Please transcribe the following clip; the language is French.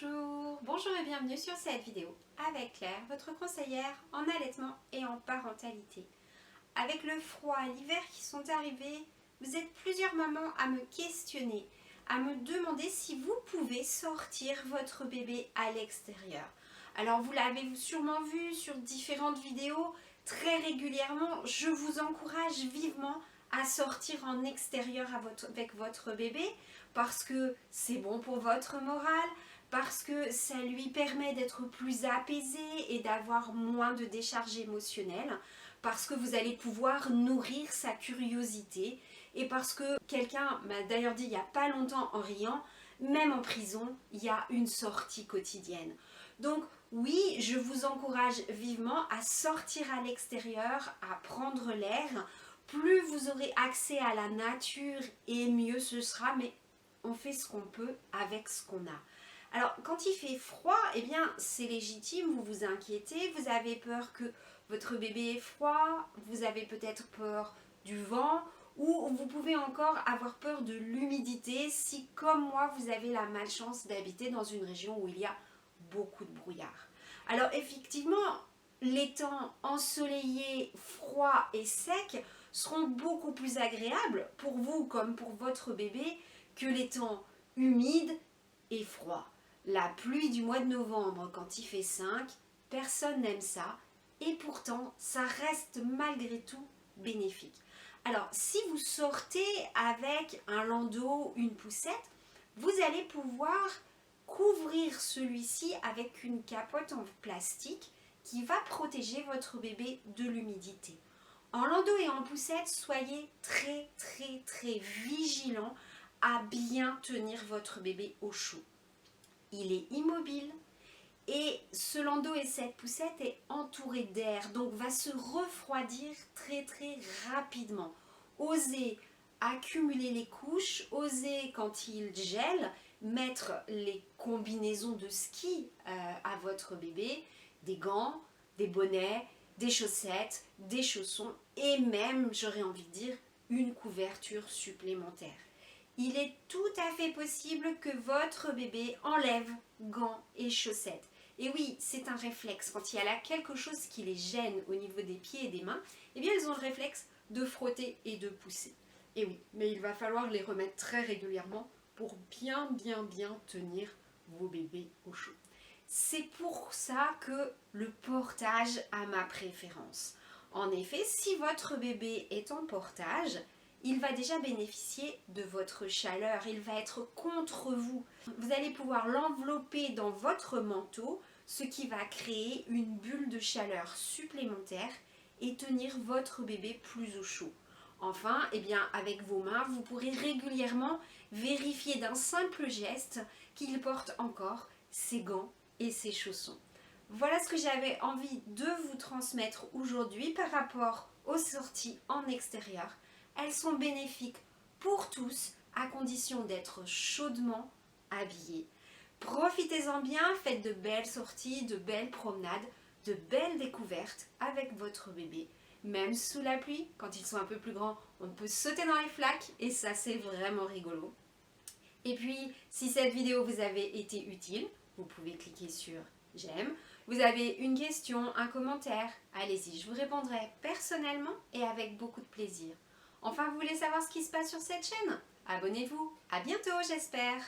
Bonjour et bienvenue sur cette vidéo avec Claire, votre conseillère en allaitement et en parentalité. Avec le froid et l'hiver qui sont arrivés, vous êtes plusieurs mamans à me questionner, à me demander si vous pouvez sortir votre bébé à l'extérieur. Alors vous l'avez sûrement vu sur différentes vidéos, très régulièrement, je vous encourage vivement à sortir en extérieur avec votre bébé parce que c'est bon pour votre morale, parce que ça lui permet d'être plus apaisé et d'avoir moins de décharge émotionnelle, parce que vous allez pouvoir nourrir sa curiosité et parce que quelqu'un m'a d'ailleurs dit il n'y a pas longtemps en riant, même en prison, il y a une sortie quotidienne. Donc oui, je vous encourage vivement à sortir à l'extérieur, à prendre l'air. Plus vous aurez accès à la nature et mieux ce sera, mais on fait ce qu'on peut avec ce qu'on a. Alors quand il fait froid, eh bien c'est légitime, vous vous inquiétez, vous avez peur que votre bébé ait froid, vous avez peut-être peur du vent ou vous pouvez encore avoir peur de l'humidité si comme moi vous avez la malchance d'habiter dans une région où il y a beaucoup de brouillard. Alors effectivement, les temps ensoleillés, froids et secs seront beaucoup plus agréables pour vous comme pour votre bébé que les temps humides et froids. La pluie du mois de novembre quand il fait 5, personne n'aime ça et pourtant ça reste malgré tout bénéfique. Alors si vous sortez avec un landau, une poussette, vous allez pouvoir couvrir celui-ci avec une capote en plastique qui va protéger votre bébé de l'humidité. En landau et en poussette, soyez très vigilants à bien tenir votre bébé au chaud. Il est immobile et ce landau et cette poussette est entouré d'air, donc va se refroidir très rapidement. Osez accumuler les couches, osez quand il gèle mettre les combinaisons de ski à votre bébé, des gants, des bonnets, des chaussettes, des chaussons et même, j'aurais envie de dire, une couverture supplémentaire. Il est tout à fait possible que votre bébé enlève gants et chaussettes. Et oui, c'est un réflexe. Quand il y a là quelque chose qui les gêne au niveau des pieds et des mains, eh bien ils ont le réflexe de frotter et de pousser. Et oui, mais il va falloir les remettre très régulièrement pour bien tenir vos bébés au chaud. C'est pour ça que le portage a ma préférence. En effet, si votre bébé est en portage, il va déjà bénéficier de votre chaleur, il va être contre vous. Vous allez pouvoir l'envelopper dans votre manteau, ce qui va créer une bulle de chaleur supplémentaire et tenir votre bébé plus au chaud. Enfin, eh bien, avec vos mains, vous pourrez régulièrement vérifier d'un simple geste qu'il porte encore ses gants et ses chaussons. Voilà ce que j'avais envie de vous transmettre aujourd'hui par rapport aux sorties en extérieur. Elles sont bénéfiques pour tous à condition d'être chaudement habillés. Profitez-en bien, faites de belles sorties, de belles promenades, de belles découvertes avec votre bébé. Même sous la pluie, quand ils sont un peu plus grands, on peut sauter dans les flaques et ça c'est vraiment rigolo. Et puis, si cette vidéo vous avait été utile, vous pouvez cliquer sur j'aime. Vous avez une question, un commentaire, allez-y, je vous répondrai personnellement et avec beaucoup de plaisir. Enfin, vous voulez savoir ce qui se passe sur cette chaîne? Abonnez-vous. À bientôt, j'espère.